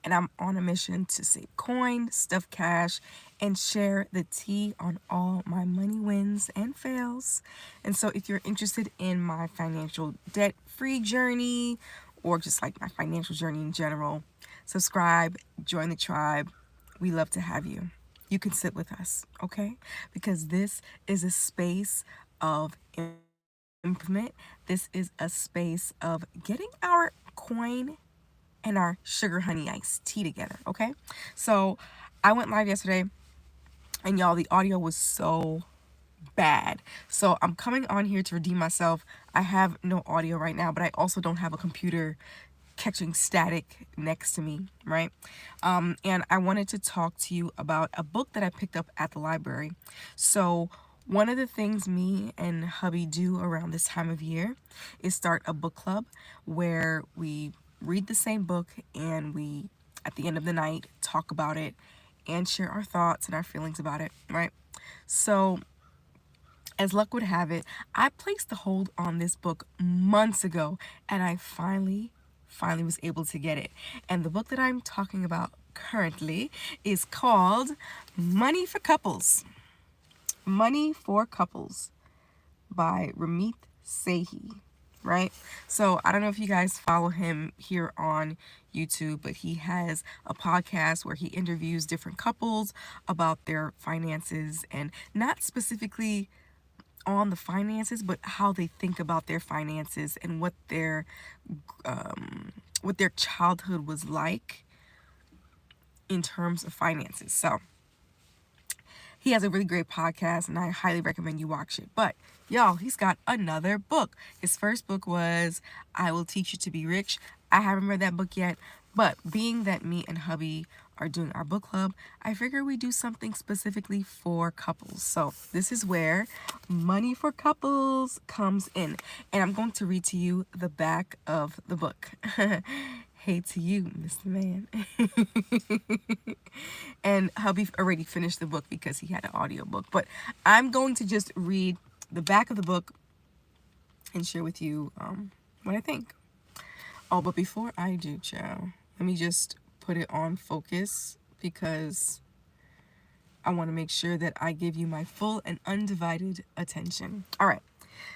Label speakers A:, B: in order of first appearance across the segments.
A: and I'm on a mission to save coin, stuff cash, and share the tea on all my money wins and fails. And so if you're interested in my financial debt-free journey or just like my financial journey in general, subscribe, join the tribe. We love to have you. You can sit with us, okay? Because this is a space of improvement. This is a space of getting our coin and our sugar honey iced tea together, okay? So I went live yesterday, and y'all, the audio was so bad. So I'm coming on here to redeem myself. I have no audio right now, but I also don't have a computer catching static next to me, right? And I wanted to talk to you about a book that I picked up at the library. So one of the things me and hubby do around this time of year is start a book club where we read the same book and we, at the end of the night, talk about it and share our thoughts and our feelings about it, right? So as luck would have it, I placed the hold on this book months ago, and I finally was able to get it. And the book that I'm talking about currently is called Money for Couples. Money for Couples by Ramit Sehi, right? So I don't know if you guys follow him here on YouTube, but he has a podcast where he interviews different couples about their finances, and not specifically on the finances, but how they think about their finances and what their childhood was like in terms of finances. So he has a really great podcast, and I highly recommend you watch it. But y'all, he's got another book. His first book was I Will Teach You to Be Rich. I haven't read that book yet, but being that me and hubby are doing our book club, I figure we do something specifically for couples. So this is where Money for Couples comes in. And I'm going to read to you the back of the book. Hey to you, Mr. Man. And hubby already finished the book because he had an audio book. But I'm going to just read the back of the book and share with you what I think. Oh, but before I do, child, let me just put it on focus because I want to make sure that I give you my full and undivided attention. All right.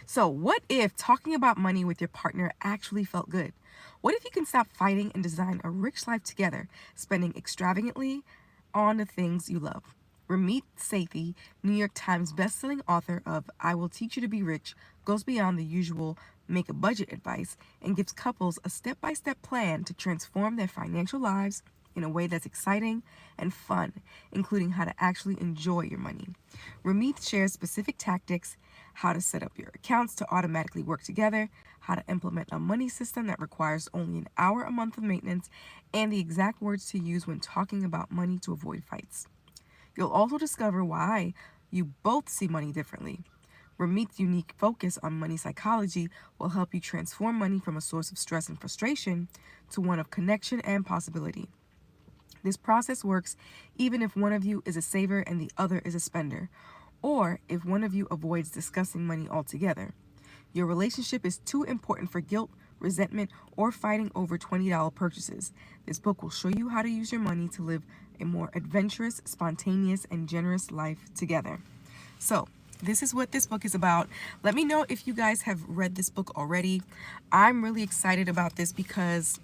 A: So, what if talking about money with your partner actually felt good? What if you can stop fighting and design a rich life together, spending extravagantly on the things you love? Ramit Sethi, New York Times bestselling author of I Will Teach You to Be Rich, goes beyond the usual make a budget advice and gives couples a step-by-step plan to transform their financial lives in a way that's exciting and fun, including how to actually enjoy your money. Ramit shares specific tactics, how to set up your accounts to automatically work together, how to implement a money system that requires only an hour a month of maintenance, and the exact words to use when talking about money to avoid fights. You'll also discover why you both see money differently. Ramit's unique focus on money psychology will help you transform money from a source of stress and frustration to one of connection and possibility. This process works even if one of you is a saver and the other is a spender, or if one of you avoids discussing money altogether. Your relationship is too important for guilt, resentment, or fighting over $20 purchases. This book will show you how to use your money to live a more adventurous, spontaneous, and generous life together. So, this is what this book is about. Let me know if you guys have read this book already. I'm really excited about this because,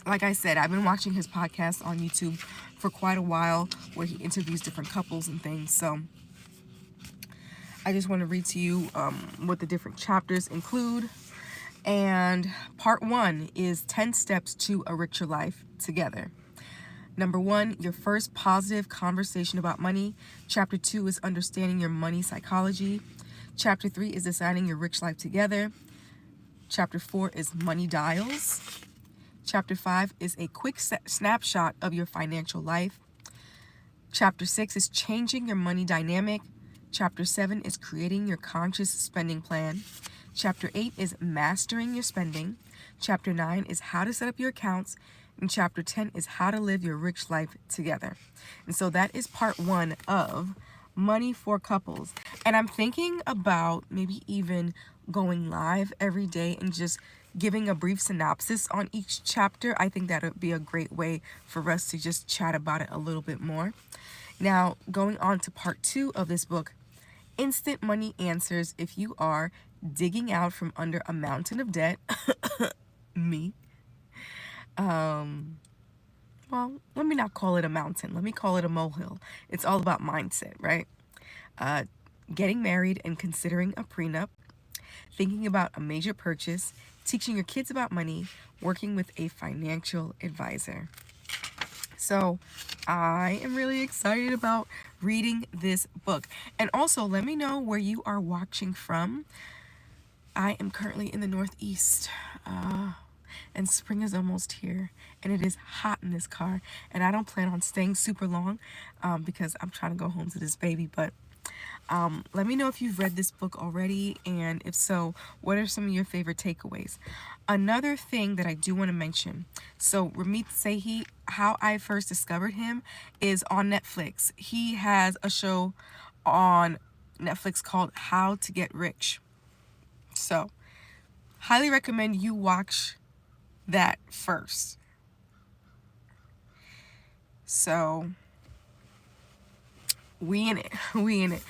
A: like I said, I've been watching his podcast on YouTube for quite a while where he interviews different couples and things. So I just want to read to you what the different chapters include. And part 1 is 10 steps to a richer life together. Number 1, your first positive conversation about money. Chapter 2 is understanding your money psychology. Chapter 3 is designing your rich life together. Chapter 4 is money dials. Chapter 5 is a quick snapshot of your financial life. Chapter 6 is changing your money dynamic. Chapter 7 is creating your conscious spending plan. Chapter 8 is mastering your spending. Chapter 9 is how to set up your accounts. And chapter 10 is how to live your rich life together. And so that is part 1 of Money for Couples. And I'm thinking about maybe even going live every day and just giving a brief synopsis on each chapter. I think that would be a great way for us to just chat about it a little bit more. Now, going on to part 2 of this book, Instant Money Answers If You Are Digging Out from Under a Mountain of Debt. Me. Well, let me not call it a mountain. Let me call it a molehill. It's all about mindset, right? Getting married and considering a prenup, thinking about a major purchase, teaching your kids about money, working with a financial advisor. So I am really excited about reading this book. And also, let me know where you are watching from. I am currently in the Northeast, and spring is almost here, and it is hot in this car, and I don't plan on staying super long because I'm trying to go home to this baby. But let me know if you've read this book already, and if so, what are some of your favorite takeaways? Another thing that I do want to mention, so Ramit Sethi, how I first discovered him is on Netflix. He has a show on Netflix called How to Get Rich. So, highly recommend you watch that first. So, we in it. We in it.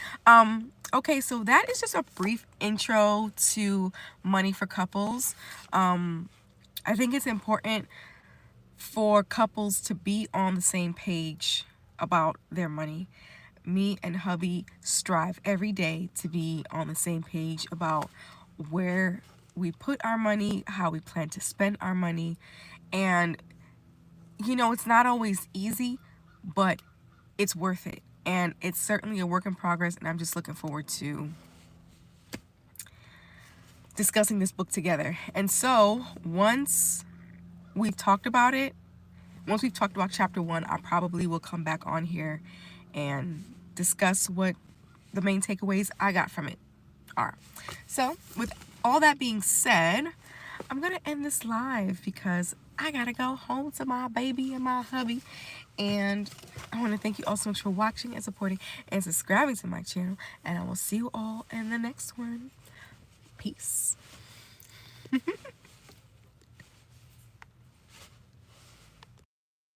A: Okay, so that is just a brief intro to money for couples. I think it's important for couples to be on the same page about their money. Me and hubby strive every day to be on the same page about where we put our money, how we plan to spend our money. And, it's not always easy, but it's worth it. And it's certainly a work in progress, and I'm just looking forward to discussing this book together. And so, once we've talked about chapter 1, I probably will come back on here and discuss what the main takeaways I got from it are. So, with all that being said, I'm going to end this live because I got to go home to my baby and my hubby. And I want to thank you all so much for watching and supporting and subscribing to my channel. And I will see you all in the next one. Peace.